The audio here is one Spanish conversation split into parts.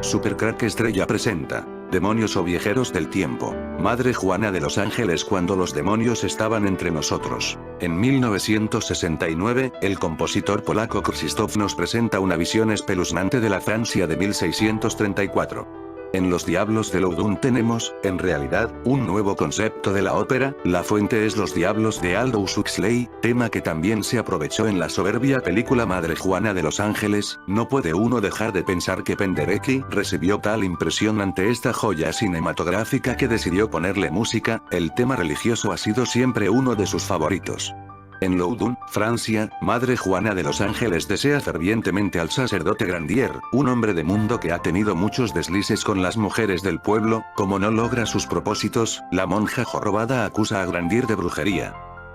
Supercrack Estrella presenta Demonios o Viajeros del Tiempo. Madre Juana de los Ángeles cuando los demonios estaban entre nosotros. En 1969, el compositor polaco Krzysztof nos presenta una visión espeluznante de la Francia de 1634. En Los Diablos de Loudun tenemos, en realidad, un nuevo concepto de la ópera. La fuente es Los Diablos de Aldous Huxley, tema que también se aprovechó en la soberbia película Madre Juana de los Ángeles. No puede uno dejar de pensar que Penderecki recibió tal impresión ante esta joya cinematográfica que decidió ponerle música. El tema religioso ha sido siempre uno de sus favoritos. En Loudun, Francia, Madre Juana de los Ángeles desea fervientemente al sacerdote Grandier, un hombre de mundo que ha tenido muchos deslices con las mujeres del pueblo. Como no logra sus propósitos, la monja jorobada acusa a Grandier de brujería.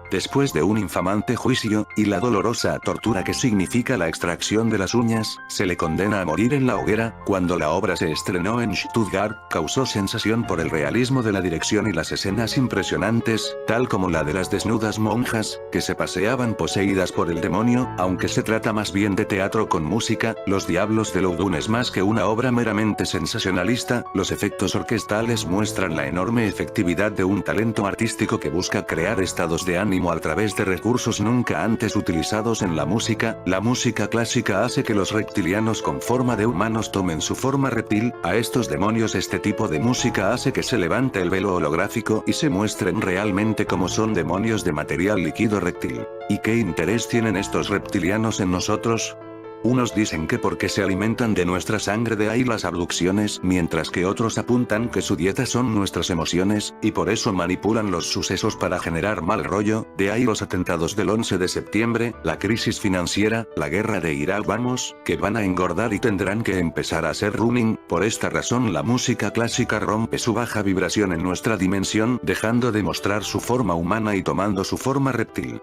Después de un infamante juicio, y la dolorosa tortura que significa la extracción de las uñas, se le condena a morir en la hoguera. Cuando la obra se estrenó en Stuttgart, causó sensación por el realismo de la dirección y las escenas impresionantes, tal como la de las desnudas monjas, que se paseaban poseídas por el demonio. Aunque se trata más bien de teatro con música, Los Diablos de Loudun es más que una obra meramente sensacionalista. Los efectos orquestales muestran la enorme efectividad de un talento artístico que busca crear estados de ánimo a través de recursos nunca antes utilizados en la música. La música clásica hace que los reptilianos con forma de humanos tomen su forma reptil. A estos demonios este tipo de música hace que se levante el velo holográfico y se muestren realmente como son demonios de material líquido reptil. ¿Y qué interés tienen estos reptilianos en nosotros? Unos dicen que porque se alimentan de nuestra sangre, de ahí las abducciones, mientras que otros apuntan que su dieta son nuestras emociones, y por eso manipulan los sucesos para generar mal rollo. De ahí los atentados del 11 de septiembre, la crisis financiera, la guerra de Irak. Vamos, que van a engordar y tendrán que empezar a hacer running. Por esta razón la música clásica rompe su baja vibración en nuestra dimensión, dejando de mostrar su forma humana y tomando su forma reptil.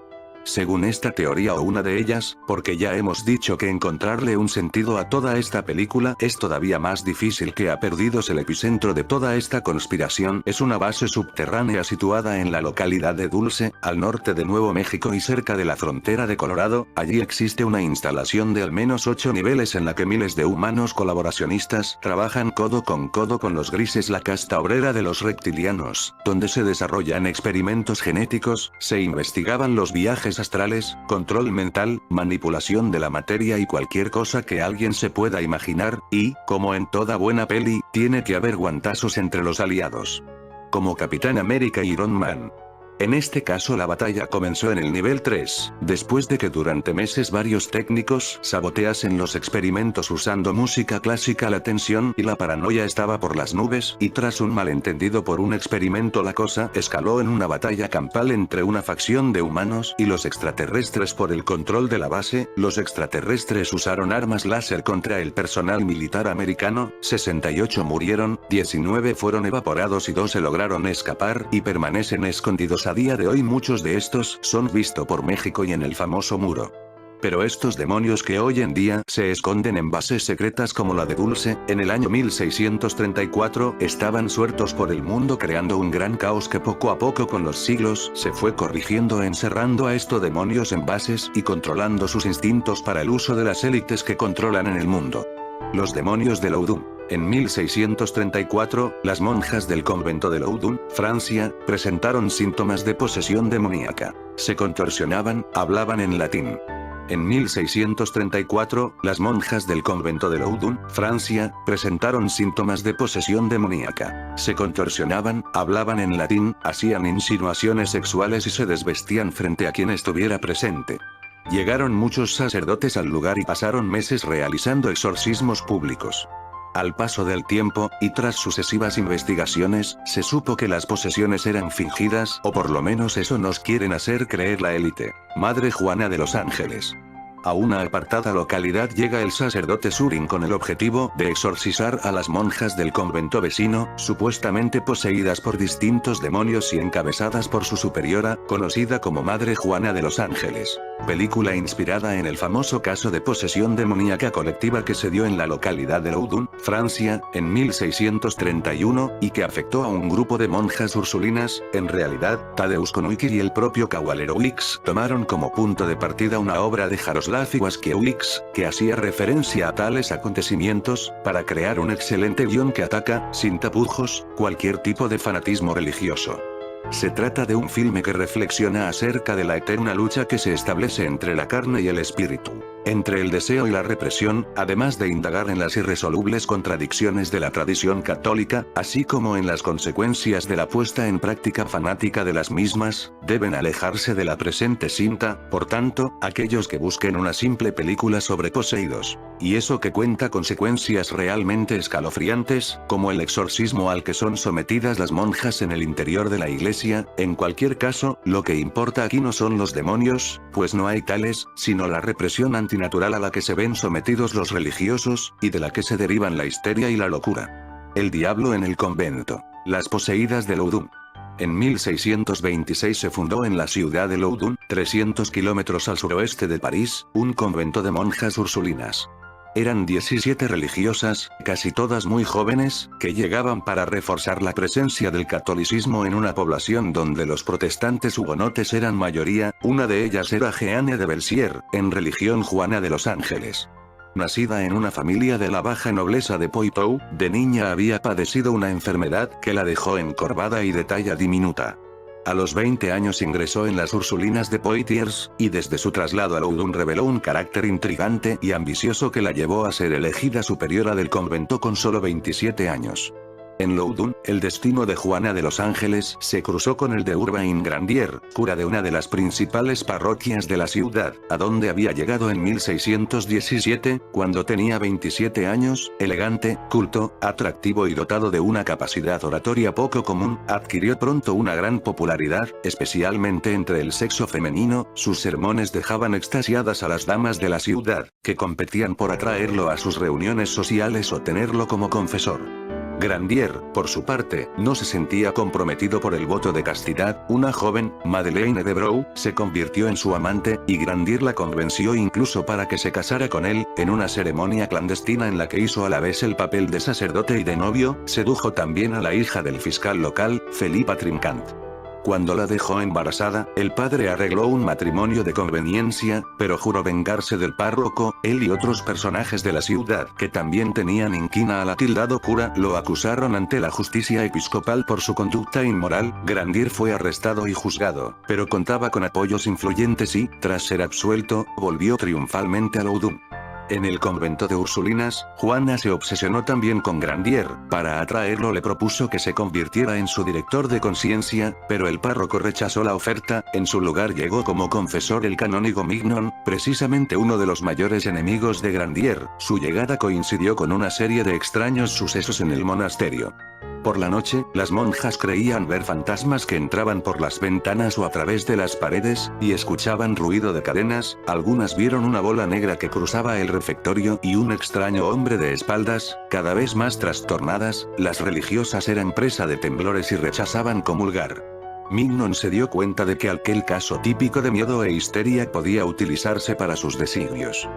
Según esta teoría o una de ellas, porque ya hemos dicho que encontrarle un sentido a toda esta película es todavía más difícil, que ha perdido el epicentro de toda esta conspiración es una base subterránea situada en la localidad de Dulce, al norte de Nuevo México y cerca de la frontera de Colorado. Allí existe una instalación de al menos 8 niveles en la que miles de humanos colaboracionistas trabajan codo con los grises, la casta obrera de los reptilianos, donde se desarrollan experimentos genéticos, se investigaban los viajes astrales, control mental, manipulación de la materia y cualquier cosa que alguien se pueda imaginar. Y, como en toda buena peli, tiene que haber guantazos entre los aliados. Como Capitán América y Iron Man. En este caso la batalla comenzó en el nivel 3, después de que durante meses varios técnicos saboteasen los experimentos usando música clásica. La tensión y la paranoia estaba por las nubes, y tras un malentendido por un experimento la cosa escaló en una batalla campal entre una facción de humanos y los extraterrestres por el control de la base. Los extraterrestres usaron armas láser contra el personal militar americano, 68 murieron, 19 fueron evaporados y 12 lograron escapar y permanecen escondidos. A día de hoy muchos de estos son vistos por México y en el famoso muro. Pero estos demonios que hoy en día se esconden en bases secretas como la de Dulce, en el año 1634, estaban sueltos por el mundo creando un gran caos que poco a poco con los siglos se fue corrigiendo, encerrando a estos demonios en bases y controlando sus instintos para el uso de las élites que controlan en el mundo. Los demonios de Loudun. En 1634, las monjas del convento de Loudun, Francia, presentaron síntomas de posesión demoníaca. Se contorsionaban, hablaban en latín. En 1634, las monjas del convento de Loudun, Francia, presentaron síntomas de posesión demoníaca. Se contorsionaban, hablaban en latín, hacían insinuaciones sexuales y se desvestían frente a quien estuviera presente. Llegaron muchos sacerdotes al lugar y pasaron meses realizando exorcismos públicos. Al paso del tiempo, y tras sucesivas investigaciones, se supo que las posesiones eran fingidas, o por lo menos eso nos quieren hacer creer la élite. Madre Juana de los Ángeles. A una apartada localidad llega el sacerdote Surin con el objetivo de exorcizar a las monjas del convento vecino, supuestamente poseídas por distintos demonios y encabezadas por su superiora, conocida como Madre Juana de los Ángeles. Película inspirada en el famoso caso de posesión demoníaca colectiva que se dio en la localidad de Loudun, Francia, en 1631, y que afectó a un grupo de monjas ursulinas. En realidad, Tadeusz Konuiki y el propio Kowalewicz tomaron como punto de partida una obra de Jaroslav Stanisław Iwaszkiewicz, que hacía referencia a tales acontecimientos, para crear un excelente guión que ataca, sin tapujos, cualquier tipo de fanatismo religioso. Se trata de un filme que reflexiona acerca de la eterna lucha que se establece entre la carne y el espíritu, entre el deseo y la represión, además de indagar en las irresolubles contradicciones de la tradición católica, así como en las consecuencias de la puesta en práctica fanática de las mismas. Deben alejarse de la presente cinta, por tanto, aquellos que busquen una simple película sobre poseídos. Y eso que cuenta consecuencias realmente escalofriantes, como el exorcismo al que son sometidas las monjas en el interior de la iglesia. En cualquier caso, lo que importa aquí no son los demonios, pues no hay tales, sino la represión antinatural a la que se ven sometidos los religiosos, y de la que se derivan la histeria y la locura. El diablo en el convento. Las poseídas de Loudun. En 1626 se fundó en la ciudad de Loudun, 300 kilómetros al suroeste de París, un convento de monjas ursulinas. Eran 17 religiosas, casi todas muy jóvenes, que llegaban para reforzar la presencia del catolicismo en una población donde los protestantes hugonotes eran mayoría. Una de ellas era Jeanne de Belsier, en religión Juana de los Ángeles. Nacida en una familia de la baja nobleza de Poitou, de niña había padecido una enfermedad que la dejó encorvada y de talla diminuta. A los 20 años ingresó en las Ursulinas de Poitiers, y desde su traslado a Loudun reveló un carácter intrigante y ambicioso que la llevó a ser elegida superiora del convento con solo 27 años. En Loudun, el destino de Juana de los Ángeles se cruzó con el de Urbain Grandier, cura de una de las principales parroquias de la ciudad, a donde había llegado en 1617, cuando tenía 27 años. Elegante, culto, atractivo y dotado de una capacidad oratoria poco común, adquirió pronto una gran popularidad, especialmente entre el sexo femenino. Sus sermones dejaban extasiadas a las damas de la ciudad, que competían por atraerlo a sus reuniones sociales o tenerlo como confesor. Grandier, por su parte, no se sentía comprometido por el voto de castidad. Una joven, Madeleine de Brou, se convirtió en su amante, y Grandier la convenció incluso para que se casara con él. En una ceremonia clandestina en la que hizo a la vez el papel de sacerdote y de novio, sedujo también a la hija del fiscal local, Philippa Trincant. Cuando la dejó embarazada, el padre arregló un matrimonio de conveniencia, pero juró vengarse del párroco. Él y otros personajes de la ciudad que también tenían inquina al atildado cura lo acusaron ante la justicia episcopal por su conducta inmoral. Grandier fue arrestado y juzgado, pero contaba con apoyos influyentes y, tras ser absuelto, volvió triunfalmente a Loudun. En el convento de Ursulinas, Juana se obsesionó también con Grandier. Para atraerlo le propuso que se convirtiera en su director de conciencia, pero el párroco rechazó la oferta. En su lugar llegó como confesor el canónigo Mignon, precisamente uno de los mayores enemigos de Grandier. Su llegada coincidió con una serie de extraños sucesos en el monasterio. Por la noche, las monjas creían ver fantasmas que entraban por las ventanas o a través de las paredes, y escuchaban ruido de cadenas. Algunas vieron una bola negra que cruzaba el refectorio y un extraño hombre de espaldas. Cada vez más trastornadas, las religiosas eran presa de temblores y rechazaban comulgar. Mignon se dio cuenta de que aquel caso típico de miedo e histeria podía utilizarse para sus designios.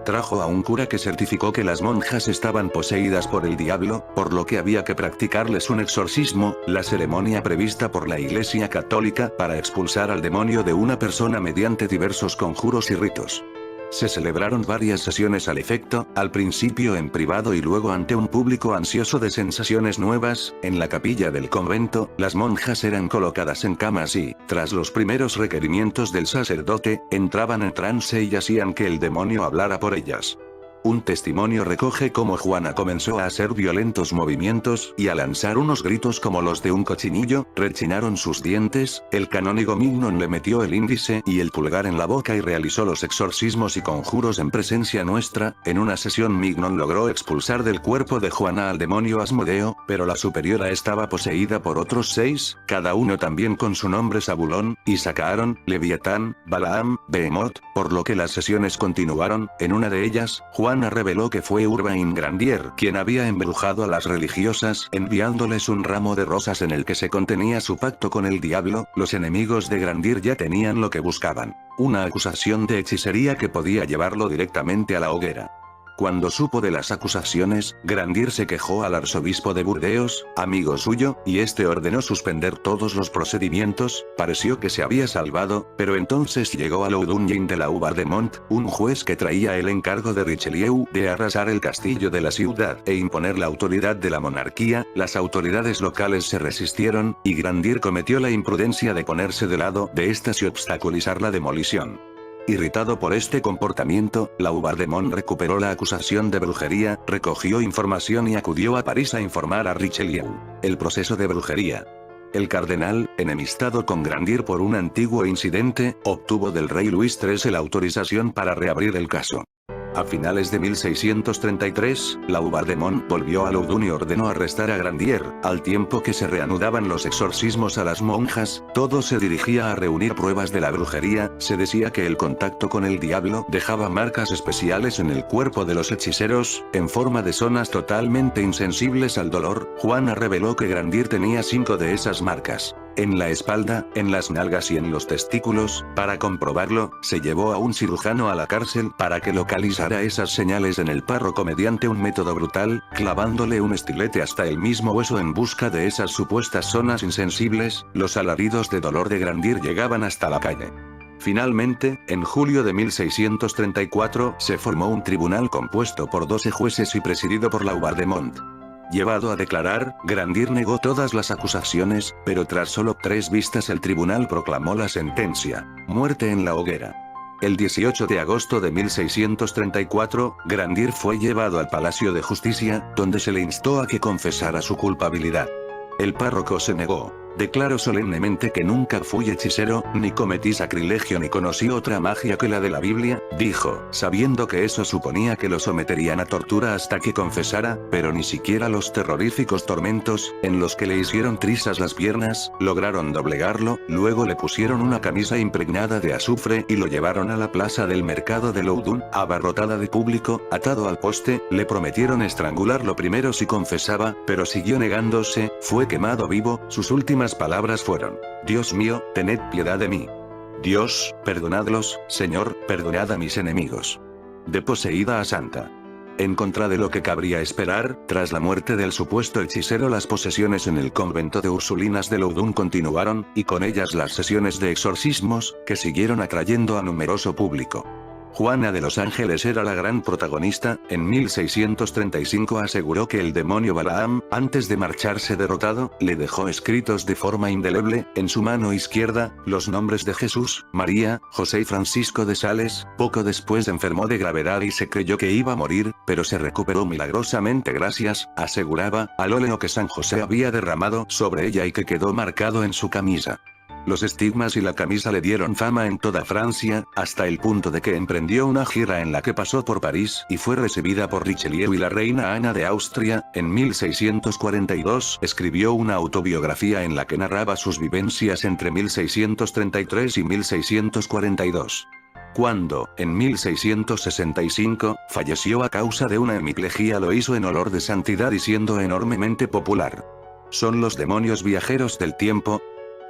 Trajo a un cura que certificó que las monjas estaban poseídas por el diablo, por lo que había que practicarles un exorcismo, la ceremonia prevista por la Iglesia Católica para expulsar al demonio de una persona mediante diversos conjuros y ritos. Se celebraron varias sesiones al efecto, al principio en privado y luego ante un público ansioso de sensaciones nuevas. En la capilla del convento, las monjas eran colocadas en camas y, tras los primeros requerimientos del sacerdote, entraban en trance y hacían que el demonio hablara por ellas. Un testimonio recoge cómo Juana comenzó a hacer violentos movimientos y a lanzar unos gritos como los de un cochinillo. Rechinaron sus dientes. El canónigo Mignon le metió el índice y el pulgar en la boca y realizó los exorcismos y conjuros en presencia nuestra. En una sesión Mignon logró expulsar del cuerpo de Juana al demonio Asmodeo, pero la superiora estaba poseída por otros 6, cada uno también con su nombre Zabulón, Isaacarón, Leviatán, Balaam, Behemoth, por lo que las sesiones continuaron. En una de ellas, Juana reveló que fue Urbain Grandier quien había embrujado a las religiosas enviándoles un ramo de rosas en el que se contenía su pacto con el diablo. Los enemigos de Grandier ya tenían lo que buscaban: una acusación de hechicería que podía llevarlo directamente a la hoguera. Cuando supo de las acusaciones, Grandier se quejó al arzobispo de Burdeos, amigo suyo, y este ordenó suspender todos los procedimientos. Pareció que se había salvado, pero entonces llegó a Laudunien de la Ubar-de-Mont, un juez que traía el encargo de Richelieu de arrasar el castillo de la ciudad e imponer la autoridad de la monarquía. Las autoridades locales se resistieron, y Grandier cometió la imprudencia de ponerse de lado de estas y obstaculizar la demolición. Irritado por este comportamiento, Laubardemont recuperó la acusación de brujería, recogió información y acudió a París a informar a Richelieu. El proceso de brujería. El cardenal, enemistado con Grandier por un antiguo incidente, obtuvo del rey Luis XIII la autorización para reabrir el caso. A finales de 1633, Laubardemont volvió a Loudun y ordenó arrestar a Grandier. Al tiempo que se reanudaban los exorcismos a las monjas, todo se dirigía a reunir pruebas de la brujería. Se decía que el contacto con el diablo dejaba marcas especiales en el cuerpo de los hechiceros, en forma de zonas totalmente insensibles al dolor. Juana reveló que Grandier tenía 5 de esas marcas. En la espalda, en las nalgas y en los testículos. Para comprobarlo, se llevó a un cirujano a la cárcel para que localizara esas señales en el párroco mediante un método brutal, clavándole un estilete hasta el mismo hueso en busca de esas supuestas zonas insensibles. Los alaridos de dolor de Grandier llegaban hasta la calle. Finalmente, en julio de 1634, se formó un tribunal compuesto por 12 jueces y presidido por Laubardemont. Llevado a declarar, Grandier negó todas las acusaciones, pero tras solo 3 vistas el tribunal proclamó la sentencia: muerte en la hoguera. El 18 de agosto de 1634, Grandier fue llevado al Palacio de Justicia, donde se le instó a que confesara su culpabilidad. El párroco se negó. Declaró solemnemente que nunca fui hechicero, ni cometí sacrilegio ni conocí otra magia que la de la Biblia, dijo, sabiendo que eso suponía que lo someterían a tortura hasta que confesara, pero ni siquiera los terroríficos tormentos, en los que le hicieron trizas las piernas, lograron doblegarlo. Luego le pusieron una camisa impregnada de azufre y lo llevaron a la plaza del mercado de Loudun, abarrotada de público, atado al poste. Le prometieron estrangularlo primero si confesaba, pero siguió negándose. Fue quemado vivo. Sus últimas palabras fueron: Dios mío, tened piedad de mí. Dios, perdonadlos, Señor, perdonad a mis enemigos. De poseída a santa. En contra de lo que cabría esperar, tras la muerte del supuesto hechicero, las posesiones en el convento de Ursulinas de Loudun continuaron, y con ellas las sesiones de exorcismos, que siguieron atrayendo a numeroso público. Juana de los Ángeles era la gran protagonista. En 1635 aseguró que el demonio Balaam, antes de marcharse derrotado, le dejó escritos de forma indeleble, en su mano izquierda, los nombres de Jesús, María, José y Francisco de Sales. Poco después enfermó de gravedad y se creyó que iba a morir, pero se recuperó milagrosamente gracias, aseguraba, al óleo que San José había derramado sobre ella y que quedó marcado en su camisa. Los estigmas y la camisa le dieron fama en toda Francia, hasta el punto de que emprendió una gira en la que pasó por París y fue recibida por Richelieu y la reina Ana de Austria. En 1642 escribió una autobiografía en la que narraba sus vivencias entre 1633 y 1642. Cuando, en 1665, falleció a causa de una hemiplegia, lo hizo en olor de santidad y siendo enormemente popular. Son los demonios viajeros del tiempo.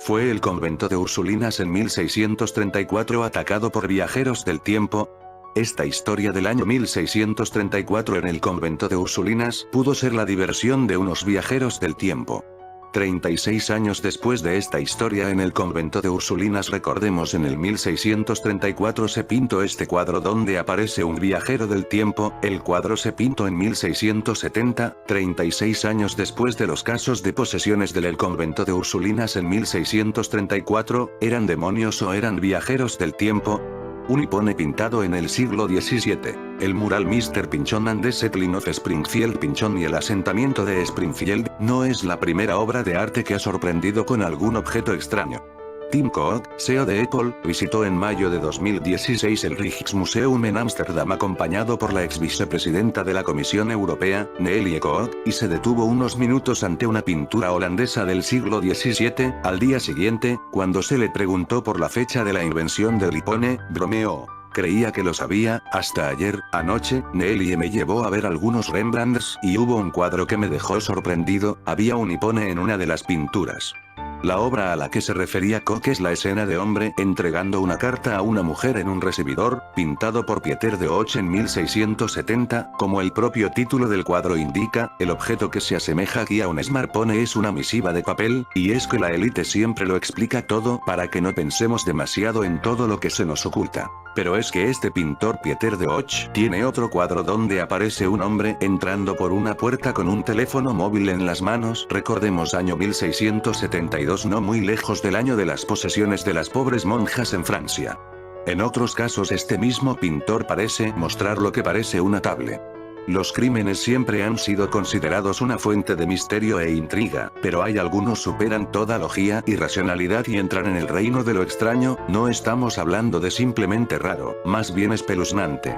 Fue el convento de Ursulinas en 1634 atacado por viajeros del tiempo. Esta historia del año 1634 en el convento de Ursulinas pudo ser la diversión de unos viajeros del tiempo. 36 años después de esta historia en el convento de Ursulinas, recordemos, en el 1634 se pintó este cuadro donde aparece un viajero del tiempo. El cuadro se pintó en 1670, 36 años después de los casos de posesiones del convento de Ursulinas en 1634, ¿eran demonios o eran viajeros del tiempo? Un hipone pintado en el siglo XVII. El mural Mr. Pinchon and the Settling of Springfield. Pinchon y el asentamiento de Springfield no es la primera obra de arte que ha sorprendido con algún objeto extraño. Tim Cook, CEO de Apple, visitó en mayo de 2016 el Rijksmuseum en Ámsterdam acompañado por la ex vicepresidenta de la Comisión Europea, Nelly Cook, y se detuvo unos minutos ante una pintura holandesa del siglo XVII. Al día siguiente, cuando se le preguntó por la fecha de la invención del hipone, bromeó: creía que lo sabía, hasta ayer, anoche, Nelly me llevó a ver algunos Rembrandts, y hubo un cuadro que me dejó sorprendido, había un hipone en una de las pinturas. La obra a la que se refería Koch es la escena de hombre entregando una carta a una mujer en un recibidor, pintado por Pieter de Och en 1670, como el propio título del cuadro indica, el objeto que se asemeja aquí a un smartphone es una misiva de papel, y es que la élite siempre lo explica todo para que no pensemos demasiado en todo lo que se nos oculta. Pero es que este pintor Pieter de Och tiene otro cuadro donde aparece un hombre entrando por una puerta con un teléfono móvil en las manos, recordemos año 1672, no muy lejos del año de las posesiones de las pobres monjas en Francia. En otros casos este mismo pintor parece mostrar lo que parece una tablet. Los crímenes siempre han sido considerados una fuente de misterio e intriga, pero hay algunos superan toda lógica y racionalidad y entran en el reino de lo extraño. No estamos hablando de simplemente raro, más bien espeluznante.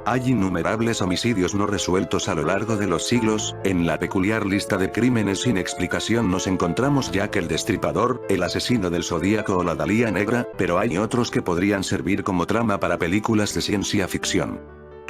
Hay innumerables homicidios no resueltos a lo largo de los siglos. En la peculiar lista de crímenes sin explicación nos encontramos Jack el Destripador, el asesino del Zodíaco o la Dalia Negra, pero hay otros que podrían servir como trama para películas de ciencia ficción.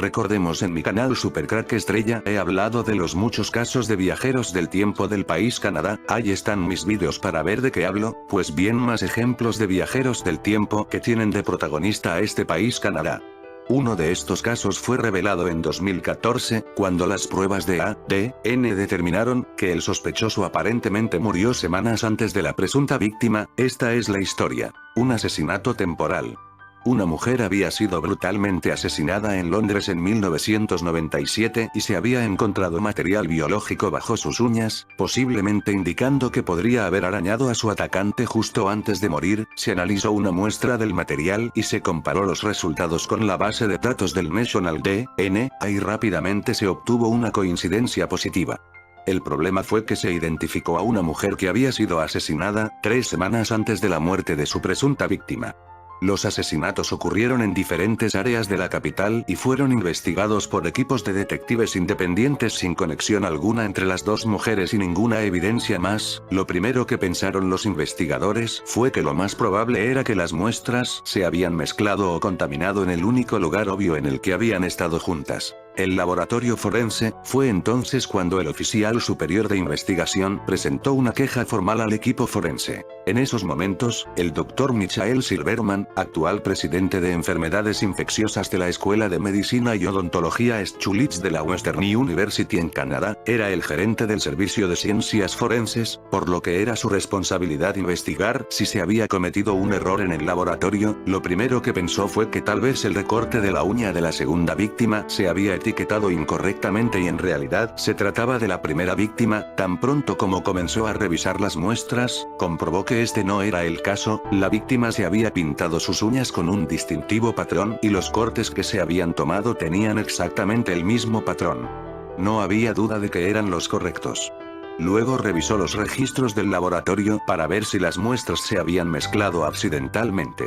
Recordemos, en mi canal Super Crack Estrella he hablado de los muchos casos de viajeros del tiempo del país Canadá. Ahí están mis vídeos para ver de qué hablo. Pues bien, más ejemplos de viajeros del tiempo que tienen de protagonista a este país Canadá. Uno de estos casos fue revelado en 2014, cuando las pruebas de ADN determinaron que el sospechoso aparentemente murió semanas antes de la presunta víctima. Esta es la historia. Un asesinato temporal. Una mujer había sido brutalmente asesinada en Londres en 1997 y se había encontrado material biológico bajo sus uñas, posiblemente indicando que podría haber arañado a su atacante justo antes de morir. Se analizó una muestra del material y se comparó los resultados con la base de datos del National DNA y rápidamente se obtuvo una coincidencia positiva. El problema fue que se identificó a una mujer que había sido asesinada 3 semanas antes de la muerte de su presunta víctima. Los asesinatos ocurrieron en diferentes áreas de la capital y fueron investigados por equipos de detectives independientes sin conexión alguna entre las dos mujeres y ninguna evidencia más. Lo primero que pensaron los investigadores fue que lo más probable era que las muestras se habían mezclado o contaminado en el único lugar obvio en el que habían estado juntas. El laboratorio forense. Fue entonces cuando el oficial superior de investigación presentó una queja formal al equipo forense. En esos momentos, el Dr. Michael Silverman, actual presidente de enfermedades infecciosas de la Escuela de Medicina y Odontología Schulitz de la Western University en Canadá, era el gerente del Servicio de Ciencias Forenses, por lo que era su responsabilidad investigar si se había cometido un error en el laboratorio. Lo primero que pensó fue que tal vez el recorte de la uña de la segunda víctima se había etiquetado incorrectamente y en realidad se trataba de la primera víctima. Tan pronto como comenzó a revisar las muestras, comprobó que este no era el caso. La víctima se había pintado sus uñas con un distintivo patrón y los cortes que se habían tomado tenían exactamente el mismo patrón. No había duda de que eran los correctos. Luego revisó los registros del laboratorio para ver si las muestras se habían mezclado accidentalmente.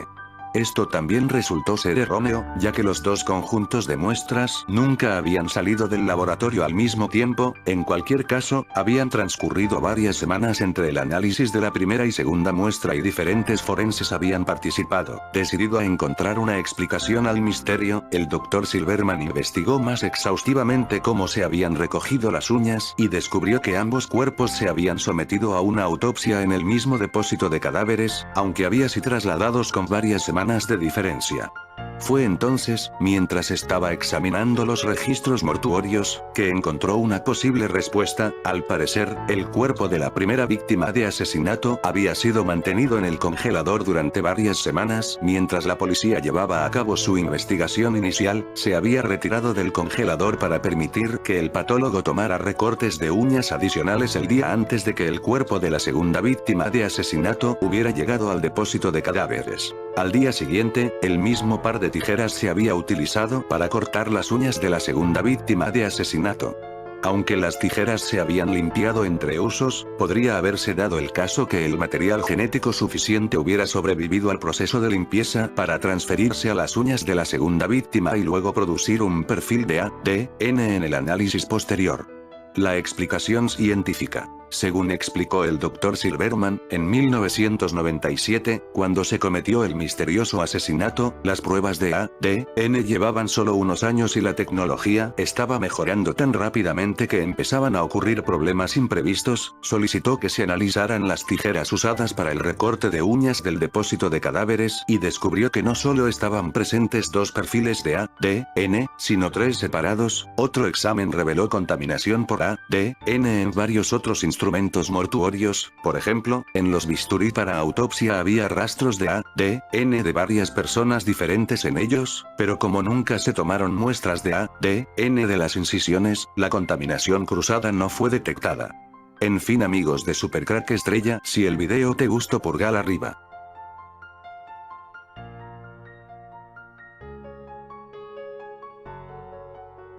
Esto también resultó ser erróneo, ya que los dos conjuntos de muestras nunca habían salido del laboratorio al mismo tiempo. En cualquier caso, habían transcurrido varias semanas entre el análisis de la primera y segunda muestra y diferentes forenses habían participado. Decidido a encontrar una explicación al misterio, el Dr. Silverman investigó más exhaustivamente cómo se habían recogido las uñas y descubrió que ambos cuerpos se habían sometido a una autopsia en el mismo depósito de cadáveres, aunque había sido trasladados con varias semanas de diferencia. Fue entonces, mientras estaba examinando los registros mortuorios, que encontró una posible respuesta. Al parecer, el cuerpo de la primera víctima de asesinato había sido mantenido en el congelador durante varias semanas. Mientras la policía llevaba a cabo su investigación inicial, se había retirado del congelador para permitir que el patólogo tomara recortes de uñas adicionales el día antes de que el cuerpo de la segunda víctima de asesinato hubiera llegado al depósito de cadáveres. Al día siguiente, el mismo par de tijeras se había utilizado para cortar las uñas de la segunda víctima de asesinato. Aunque las tijeras se habían limpiado entre usos, podría haberse dado el caso que el material genético suficiente hubiera sobrevivido al proceso de limpieza para transferirse a las uñas de la segunda víctima y luego producir un perfil de ADN en el análisis posterior. La explicación científica. Según explicó el Dr. Silverman, en 1997, cuando se cometió el misterioso asesinato, las pruebas de ADN llevaban solo unos años y la tecnología estaba mejorando tan rápidamente que empezaban a ocurrir problemas imprevistos. Solicitó que se analizaran las tijeras usadas para el recorte de uñas del depósito de cadáveres y descubrió que no solo estaban presentes dos perfiles de ADN, sino tres separados. Otro examen reveló contaminación por ADN en varios otros instrumentos mortuorios. Por ejemplo, en los bisturí para autopsia había rastros de ADN de varias personas diferentes en ellos, pero como nunca se tomaron muestras de ADN de las incisiones, la contaminación cruzada no fue detectada. En fin, amigos de Supercrack Estrella, si el video te gustó, pulgar arriba.